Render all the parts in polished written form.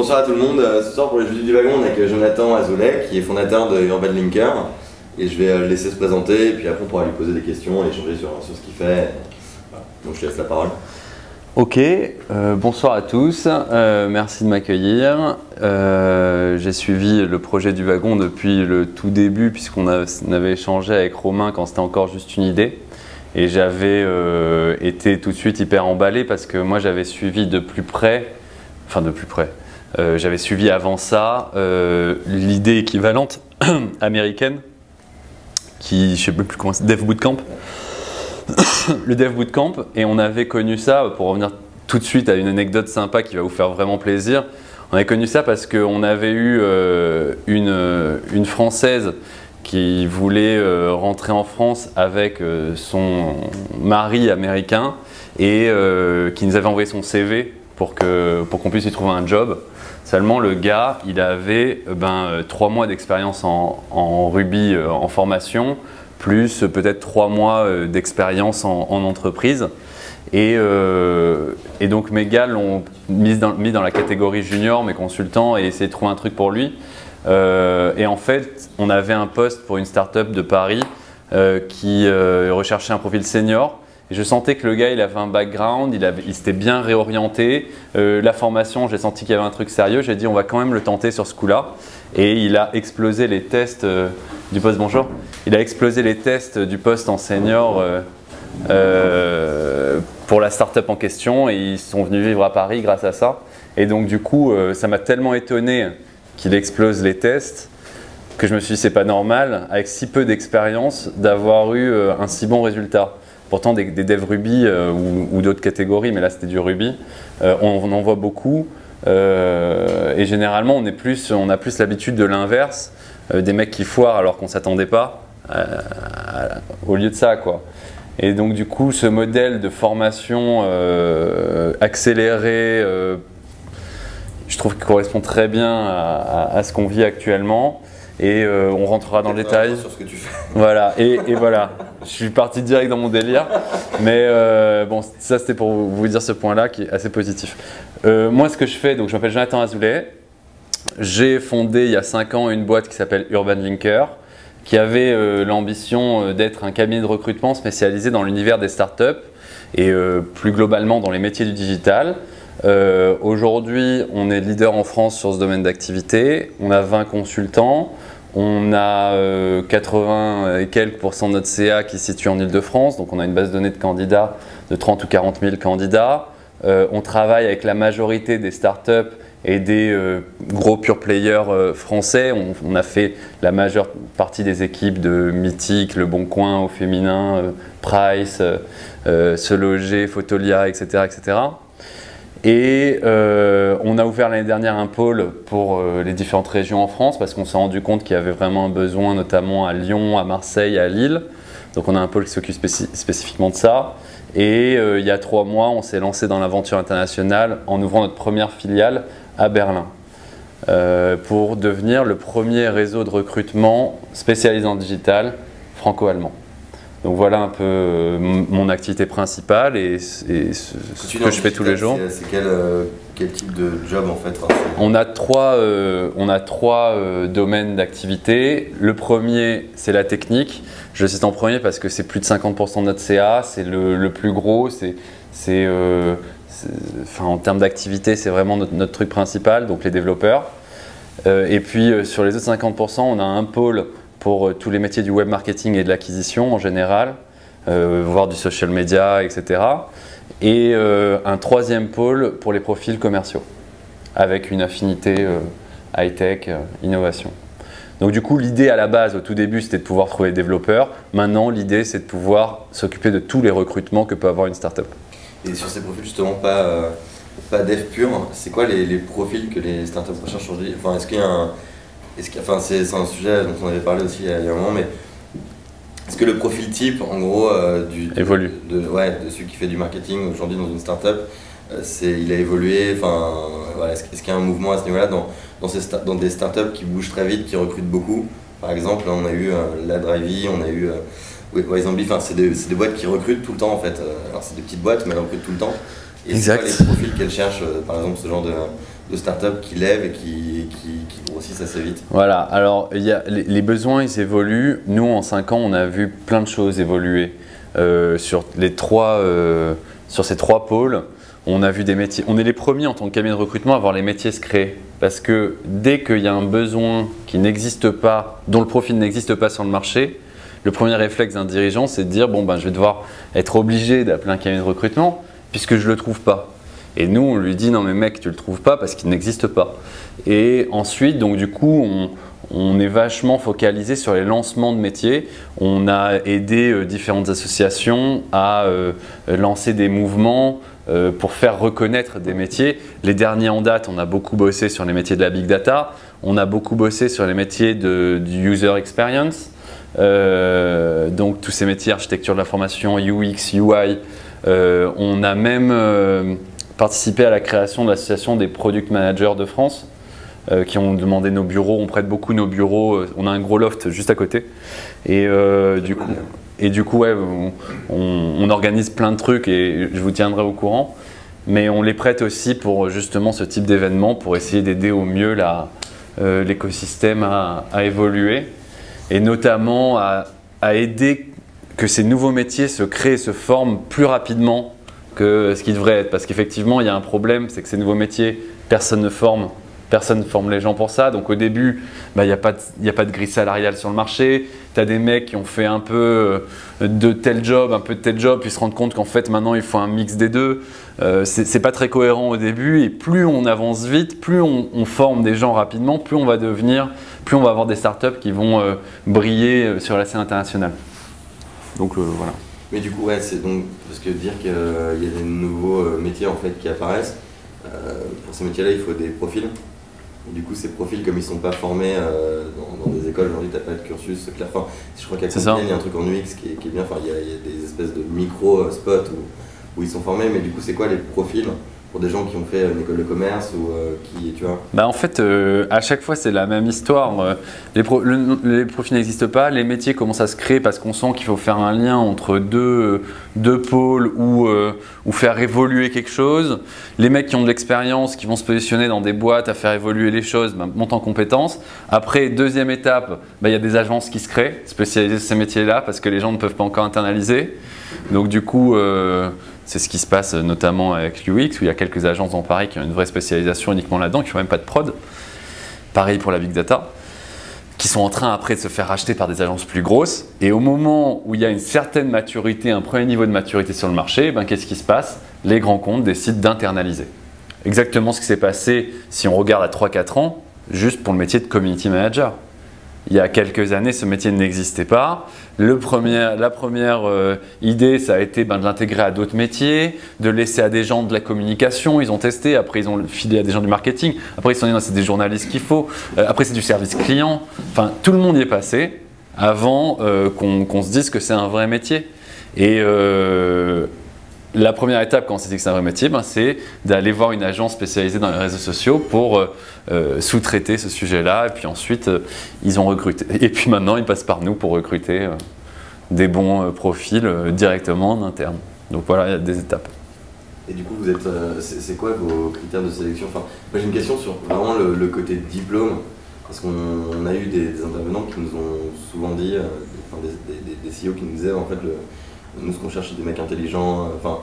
Bonsoir à tout le monde. Ce soir pour les Jeudis du Wagon, on est avec Jonathan Azoulay qui est fondateur de Urban Linker. Et je vais le laisser se présenter et puis après on pourra lui poser des questions et échanger sur ce qu'il fait. Voilà. Donc je te laisse la parole. Ok, bonsoir à tous, merci de m'accueillir. J'ai suivi le projet du wagon depuis le tout début puisqu'on avait échangé avec Romain quand c'était encore juste une idée. Et j'avais été tout de suite hyper emballé parce que moi j'avais suivi de plus près, j'avais suivi avant ça l'idée équivalente américaine qui, je sais plus comment c'est, Dev Bootcamp. Le Dev Bootcamp, et on avait connu ça, pour revenir tout de suite à une anecdote sympa qui va vous faire vraiment plaisir, on avait connu ça parce qu'on avait eu une Française qui voulait rentrer en France avec son mari américain et qui nous avait envoyé son CV pour qu'on puisse lui trouver un job. Seulement le gars, il avait 3 mois d'expérience en Ruby en formation, plus peut-être 3 mois d'expérience en entreprise. Et donc mes gars l'ont mis dans la catégorie junior, mes consultants, et essayé de trouver un truc pour lui. Et en fait, on avait un poste pour une start-up de Paris qui recherchait un profil senior. Et je sentais que le gars, il avait un background, il s'était bien réorienté. La formation, j'ai senti qu'il y avait un truc sérieux. J'ai dit, on va quand même le tenter sur ce coup-là. Et il a explosé les tests du poste. Bonjour. Il a explosé les tests du poste en senior pour la start-up en question. Et ils sont venus vivre à Paris grâce à ça. Et donc, du coup, ça m'a tellement étonné qu'il explose les tests que je me suis dit, c'est pas normal, avec si peu d'expérience, d'avoir eu un si bon résultat. Pourtant, des devs Ruby ou d'autres catégories, mais là c'était du Ruby, on en voit beaucoup. Et généralement, on a plus l'habitude de l'inverse, des mecs qui foirent alors qu'on ne s'attendait pas, au lieu de ça, quoi. Et donc, du coup, ce modèle de formation accélérée, je trouve qu'il correspond très bien à ce qu'on vit actuellement. Et on rentrera dans le détail. Sur ce que tu fais. Voilà, et voilà. Je suis parti direct dans mon délire. Mais bon, ça c'était pour vous dire ce point-là qui est assez positif. Moi, ce que je fais, donc je m'appelle Jonathan Azoulay. J'ai fondé il y a 5 ans une boîte qui s'appelle Urban Linker, qui avait l'ambition d'être un cabinet de recrutement spécialisé dans l'univers des startups et plus globalement dans les métiers du digital. Aujourd'hui, on est leader en France sur ce domaine d'activité. On a 20 consultants. On a 80 et quelques % de notre CA qui se situe en Ile-de-France. Donc, on a une base de données de candidats de 30 ou 40 000 candidats. On travaille avec la majorité des startups et des gros pure players français. On a fait la majeure partie des équipes de Mythique, Le Bon Coin au féminin, Price, Se Loger, Photolia, etc., etc. Et on a ouvert l'année dernière un pôle pour les différentes régions en France parce qu'on s'est rendu compte qu'il y avait vraiment un besoin, notamment à Lyon, à Marseille, à Lille. Donc on a un pôle qui s'occupe spécifiquement de ça. Et il y a 3 mois, on s'est lancé dans l'aventure internationale en ouvrant notre première filiale à Berlin pour devenir le premier réseau de recrutement spécialisé en digital franco-allemand. Donc voilà un peu mon activité principale et ce que je fais tous les jours. C'est quel type de job en fait? On a trois domaines d'activité. Le premier, c'est la technique. Je le cite en premier parce que c'est plus de 50% de notre CA, c'est le plus gros. En termes d'activité, c'est vraiment notre truc principal, donc les développeurs. Et puis sur les autres 50%, on a un pôle pour tous les métiers du web marketing et de l'acquisition en général, voire du social media, etc. Et un 3e pôle pour les profils commerciaux, avec une affinité high-tech, innovation. Donc du coup, l'idée à la base, au tout début, c'était de pouvoir trouver des développeurs. Maintenant, l'idée, c'est de pouvoir s'occuper de tous les recrutements que peut avoir une startup. Et sur ces profils, justement, pas dev pur, c'est quoi les profils que les startups recherchent aujourd'hui? Enfin, est-ce qu'il y a un... c'est un sujet dont on avait parlé aussi il y a un moment, mais est-ce que le profil type, en gros, évolue de celui qui fait du marketing aujourd'hui dans une startup, il a évolué, voilà, est-ce qu'il y a un mouvement à ce niveau-là dans des startups qui bougent très vite, qui recrutent beaucoup? Par exemple, là, on a eu la Drivey, on a eu Zombie, c'est des boîtes qui recrutent tout le temps en fait. Alors c'est des petites boîtes, mais elles recrutent tout le temps. Et c'est quoi les profils qu'elles cherchent, par exemple, ce genre de de startups qui lèvent et qui grossissent assez vite? Voilà, alors les besoins ils évoluent. Nous en 5 ans on a vu plein de choses évoluer sur ces 3 pôles. On a vu des métiers, on est les premiers en tant que cabinet de recrutement à voir les métiers se créer. Parce que dès qu'il y a un besoin qui n'existe pas, dont le profil n'existe pas sur le marché, le premier réflexe d'un dirigeant c'est de dire bon ben je vais devoir être obligé d'appeler un cabinet de recrutement puisque je ne le trouve pas. Et nous, on lui dit non mais mec, tu le trouves pas parce qu'il n'existe pas. Et ensuite, donc du coup, on est vachement focalisé sur les lancements de métiers. On a aidé différentes associations à lancer des mouvements pour faire reconnaître des métiers. Les derniers en date, on a beaucoup bossé sur les métiers de la big data. On a beaucoup bossé sur les métiers du user experience. Donc tous ces métiers, architecture de l'information, UX, UI. On a même participé à la création de l'association des product managers de France qui ont demandé nos bureaux, on prête beaucoup nos bureaux, on a un gros loft juste à côté et du coup ouais, on organise plein de trucs et je vous tiendrai au courant, mais on les prête aussi pour justement ce type d'événement pour essayer d'aider au mieux l'écosystème à évoluer et notamment à aider que ces nouveaux métiers se créent et se forment plus rapidement que ce qui devrait être. Parce qu'effectivement, il y a un problème, c'est que ces nouveaux métiers, personne ne forme les gens pour ça. Donc au début, il n'y a pas de grille salariale sur le marché. Tu as des mecs qui ont fait un peu de tel job, un peu de tel job, puis se rendent compte qu'en fait maintenant il faut un mix des deux. C'est pas très cohérent au début et plus on avance vite, plus on forme des gens rapidement, plus on va avoir des startups qui vont briller sur la scène internationale. Donc voilà. Mais du coup, ouais, c'est donc parce que dire qu'il y a des nouveaux métiers en fait qui apparaissent. Pour ces métiers-là, il faut des profils. Et du coup, ces profils, comme ils ne sont pas formés dans des écoles, aujourd'hui, tu n'as pas de cursus clair. Enfin, je crois qu'à Compiègne, il y a un truc en UX qui est bien. Enfin, il y a des espèces de micro-spots où ils sont formés. Mais du coup, c'est quoi les profils pour des gens qui ont fait une école de commerce ou qui, tu vois? En fait, à chaque fois, c'est la même histoire. Les profils n'existent pas, les métiers commencent à se créer parce qu'on sent qu'il faut faire un lien entre deux pôles ou faire évoluer quelque chose. Les mecs qui ont de l'expérience, qui vont se positionner dans des boîtes à faire évoluer les choses, montent en compétences. Après, deuxième étape, il y a des agences qui se créent, spécialisées sur ces métiers-là parce que les gens ne peuvent pas encore internaliser. Donc du coup, c'est ce qui se passe notamment avec l'UX où il y a quelques agences dans Paris qui ont une vraie spécialisation uniquement là-dedans, qui n'ont même pas de prod. Pareil pour la big data, qui sont en train après de se faire racheter par des agences plus grosses. Et au moment où il y a une certaine maturité, un premier niveau de maturité sur le marché, qu'est-ce qui se passe? Les grands comptes décident d'internaliser. Exactement ce qui s'est passé si on regarde à 3-4 ans, juste pour le métier de community manager. Il y a quelques années, ce métier n'existait pas. La première idée, ça a été de l'intégrer à d'autres métiers, de laisser à des gens de la communication. Ils ont testé, après ils ont filé à des gens du marketing. Après ils se sont dit non, c'est des journalistes qu'il faut. Après c'est du service client. Enfin, tout le monde y est passé avant qu'on se dise que c'est un vrai métier. Et la première étape quand on s'est dit que c'est un vrai métier, c'est d'aller voir une agence spécialisée dans les réseaux sociaux pour sous-traiter ce sujet-là. Et puis ensuite, ils ont recruté. Et puis maintenant, ils passent par nous pour recruter des bons profils directement en interne. Donc voilà, il y a des étapes. Et du coup, vous êtes, c'est quoi vos critères de sélection? Enfin, moi j'ai une question sur vraiment le côté diplôme. Parce qu'on a eu des intervenants qui nous ont souvent dit, des CEO qui nous disaient en fait nous, ce qu'on cherche, c'est des mecs intelligents. Enfin,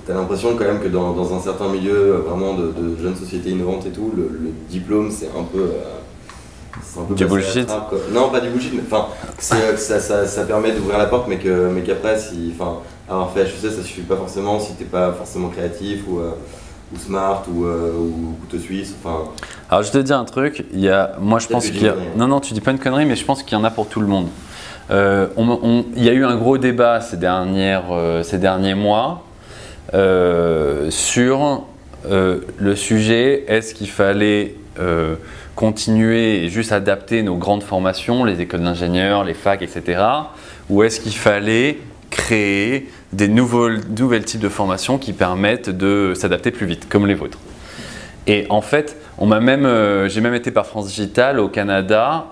t'as l'impression quand même que dans un certain milieu, vraiment de jeunes sociétés innovantes et tout, le diplôme, c'est un peu du bullshit. Non, pas du bullshit, mais enfin, ça permet d'ouvrir la porte, mais qu'après, avoir fait HEC, ça suffit pas forcément si t'es pas forcément créatif ou smart ou couteau suisse. Enfin. Alors je te dis un truc, moi je pense qu'il y a. Non, tu dis pas une connerie, mais je pense qu'il y en a pour tout le monde. Il y a eu un gros débat ces derniers mois sur le sujet, est-ce qu'il fallait continuer et juste adapter nos grandes formations, les écoles d'ingénieurs, les facs, etc. ou est-ce qu'il fallait créer des nouvelles types de formations qui permettent de s'adapter plus vite, comme les vôtres. Et en fait, j'ai même été par France Digital au Canada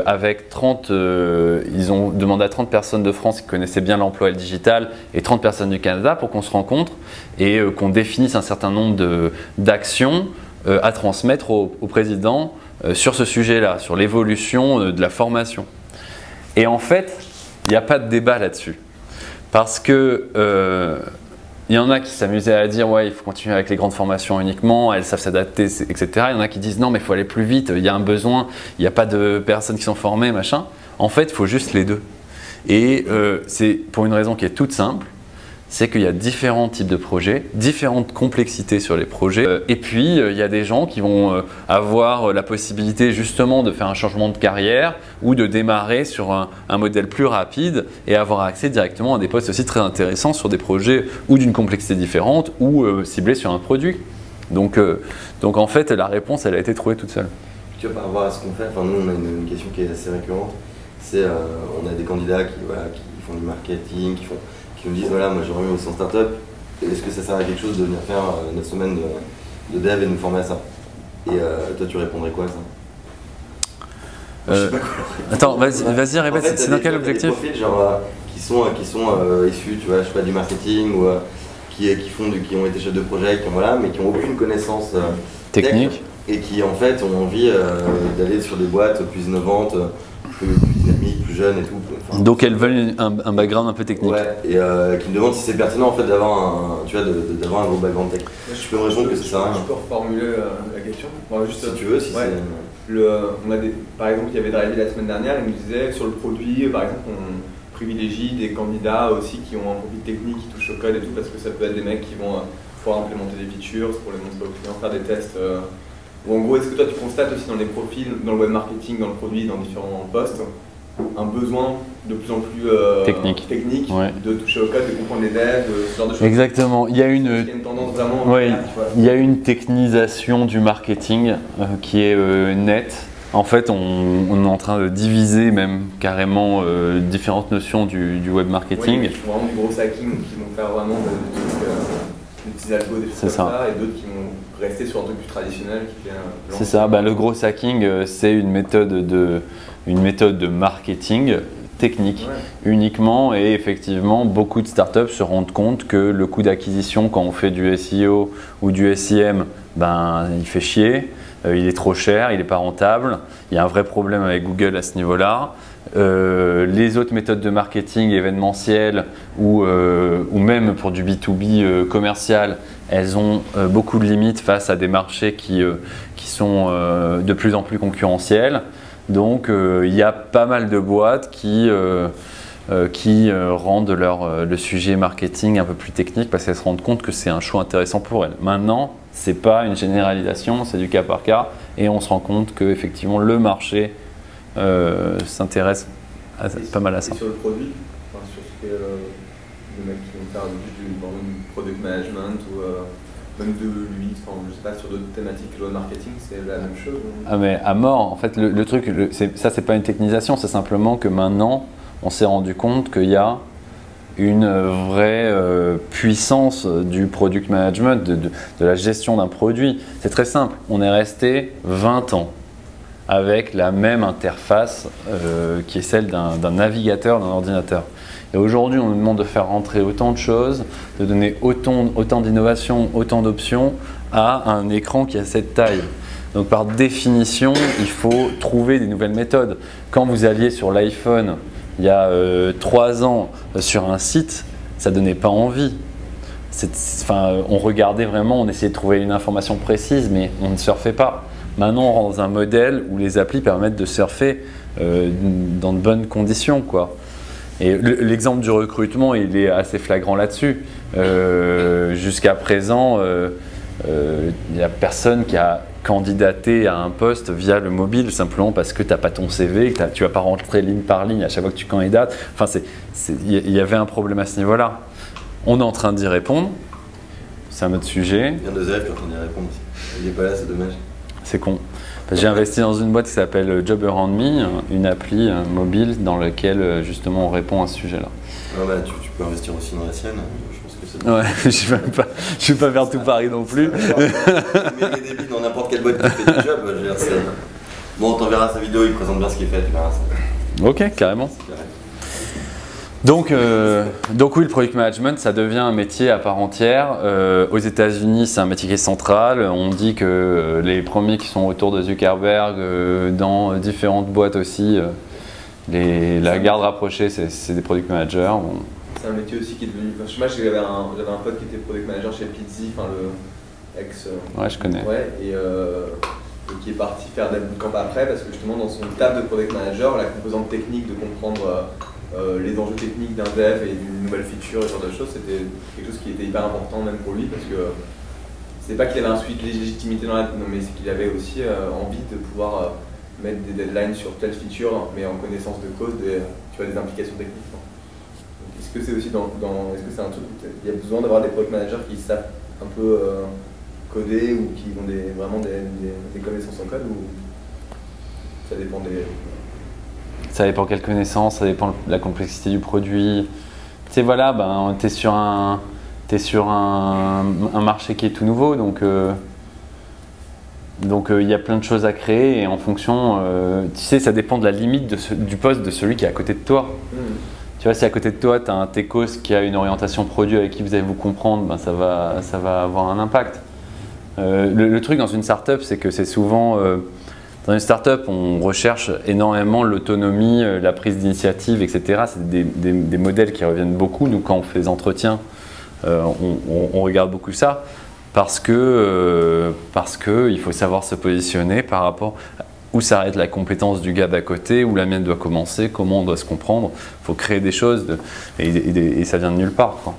avec 30, ils ont demandé à 30 personnes de France qui connaissaient bien l'emploi et le digital et 30 personnes du Canada pour qu'on se rencontre et qu'on définisse un certain nombre d'actions à transmettre au président sur ce sujet-là, sur l'évolution de la formation. Et en fait, il n'y a pas de débat là-dessus. Parce que il y en a qui s'amusaient à dire ouais, il faut continuer avec les grandes formations uniquement, elles savent s'adapter, etc. Il y en a qui disent non, mais il faut aller plus vite, il y a un besoin, il n'y a pas de personnes qui sont formées, machin. En fait, il faut juste les deux. Et c'est pour une raison qui est toute simple, c'est qu'il y a différents types de projets, différentes complexités sur les projets. Et puis, il y a des gens qui vont avoir la possibilité justement de faire un changement de carrière ou de démarrer sur un modèle plus rapide et avoir accès directement à des postes aussi très intéressants sur des projets ou d'une complexité différente ou ciblés sur un produit. Donc en fait, la réponse, elle a été trouvée toute seule. Tu vois, par rapport à ce qu'on fait, enfin, nous, on a une question qui est assez récurrente. C'est on a des candidats qui font du marketing, qui nous disent voilà, moi j'aimerais bien aussi en start-up, est-ce que ça sert à quelque chose de venir faire 9 semaines de dev et de nous former à ça? Et toi tu répondrais quoi à ça? Je sais pas quoi. Attends, vas-y, répète, en fait, c'est dans quel objectif? Des profils genre, qui sont issus, tu vois, je sais pas, du marketing ou qui ont été chefs de projet, mais qui n'ont aucune connaissance technique et qui en fait ont envie d'aller sur des boîtes plus innovantes, plus dynamiques, plus jeunes et tout. Enfin, donc elles veulent un background un peu technique. Ouais, et qui me demandent si c'est pertinent en fait d'avoir d'avoir un gros background tech. Je peux me répondre que c'est ça. Je peux reformuler la question. Juste, si tu veux, si ouais. Par exemple, il y avait Drive la semaine dernière, il nous disait sur le produit, par exemple, on privilégie des candidats aussi qui ont un profil technique, qui touchent au code et tout, parce que ça peut être des mecs qui vont pouvoir implémenter des features pour les montrer aux clients, faire des tests. Ou en gros, est-ce que toi tu constates aussi dans les profils, dans le web marketing, dans le produit, dans différents postes, un besoin de plus en plus technique ouais. De toucher au code, de comprendre les devs, ce genre de choses? Exactement. Il y a une tendance vraiment ouais, il y a une technisation du marketing qui est nette. En fait, on est en train de diviser même carrément différentes notions du web marketing. Oui, qui font vraiment du gros hacking, qui vont faire vraiment des petits algos, des choses comme ça, et d'autres qui vont rester sur un truc plus traditionnel. C'est ça, le gros hacking, c'est une méthode de marketing technique uniquement, et effectivement beaucoup de startups se rendent compte que le coût d'acquisition quand on fait du SEO ou du SEM, il fait chier, il est trop cher, il n'est pas rentable, il y a un vrai problème avec Google à ce niveau-là. Les autres méthodes de marketing événementiel ou même pour du B2B commercial, elles ont beaucoup de limites face à des marchés qui sont de plus en plus concurrentiels. Donc il y a pas mal de boîtes qui rendent le sujet marketing un peu plus technique parce qu'elles se rendent compte que c'est un choix intéressant pour elles. Maintenant, ce n'est pas une généralisation, c'est du cas par cas, et on se rend compte qu'effectivement le marché s'intéresse pas mal à ça. Et sur le produit, enfin, sur ce que les mecs qui vont faire du product management ou même de l'UX, enfin, je sais pas, sur d'autres thématiques que le marketing, c'est la même chose? Ah mais à mort, en fait le truc, ça c'est pas une technisation, c'est simplement que maintenant on s'est rendu compte qu'il y a une vraie puissance du product management, de la gestion d'un produit. C'est très simple, on est resté 20 ans avec la même interface qui est celle d'un navigateur, d'un ordinateur. Et aujourd'hui, on nous demande de faire rentrer autant de choses, de donner autant d'innovations, autant d'options à un écran qui a cette taille. Donc par définition, il faut trouver des nouvelles méthodes. Quand vous alliez sur l'iPhone il y a 3 ans sur un site, ça ne donnait pas envie. On regardait vraiment, on essayait de trouver une information précise, mais on ne surfait pas. Maintenant, on rentre dans un modèle où les applis permettent de surfer dans de bonnes conditions, quoi. Et l'exemple du recrutement, il est assez flagrant là-dessus. Jusqu'à présent, il n'y a personne qui a candidaté à un poste via le mobile simplement parce que tu n'as pas ton CV, que tu ne vas pas rentrer ligne par ligne à chaque fois que tu candidates. Enfin, il y avait un problème à ce niveau-là. On est en train d'y répondre. C'est un autre sujet. Il y a deux élèves qui sont en train d'y répondre aussi. Il n'est pas là, c'est dommage. C'est con. J'ai investi dans une boîte qui s'appelle Job Around Me, une appli mobile dans laquelle justement on répond à ce sujet-là. Tu peux investir aussi dans la sienne. Je pense que c'est ouais, je ne vais pas vers tout Paris non plus. Tu mets les débits dans n'importe quelle boîte qui fait du job. Bon, on t'enverra sa vidéo, il présente bien ce qu'il fait, tu verras ça. Ok, carrément. Donc oui, le product management, ça devient un métier à part entière. Aux États-Unis, c'est un métier qui est central. On dit que les premiers qui sont autour de Zuckerberg, dans différentes boîtes aussi, la garde rapprochée, c'est des product managers. C'est un métier aussi qui est devenu. Enfin, moi, j'avais un pote qui était product manager chez Pizzi, enfin le ex. Ouais, je connais. Ouais, et qui est parti faire des bootcamps après parce que justement dans son taf de product manager, la composante technique de comprendre les enjeux techniques d'un dev et d'une nouvelle feature et ce genre de choses, c'était quelque chose qui était hyper important même pour lui parce que c'est pas qu'il avait un suivi de légitimité mais c'est qu'il avait aussi envie de pouvoir mettre des deadlines sur telle feature mais en connaissance de cause des implications techniques. Est-ce que c'est aussi est-ce que c'est un truc où il y a besoin d'avoir des product managers qui savent un peu coder ou qui ont vraiment des connaissances en code ou ça dépend des... Ça dépend quelles connaissances, ça dépend de la complexité du produit. Tu sais, voilà, ben, t'es sur un marché qui est tout nouveau, donc il y a plein de choses à créer et en fonction, tu sais, ça dépend de la limite du poste de celui qui est à côté de toi. Tu vois, si à côté de toi, tu as un techos qui a une orientation produit avec qui vous allez vous comprendre, ben, ça va avoir un impact. Le truc dans une startup, c'est que c'est souvent... dans une startup, on recherche énormément l'autonomie, la prise d'initiative, etc. C'est des modèles qui reviennent beaucoup. Nous, quand on fait des entretiens, on regarde beaucoup ça parce que il faut savoir se positionner par rapport à où s'arrête la compétence du gars d'à côté, où la mienne doit commencer, comment on doit se comprendre. Il faut créer des choses et ça vient de nulle part, quoi.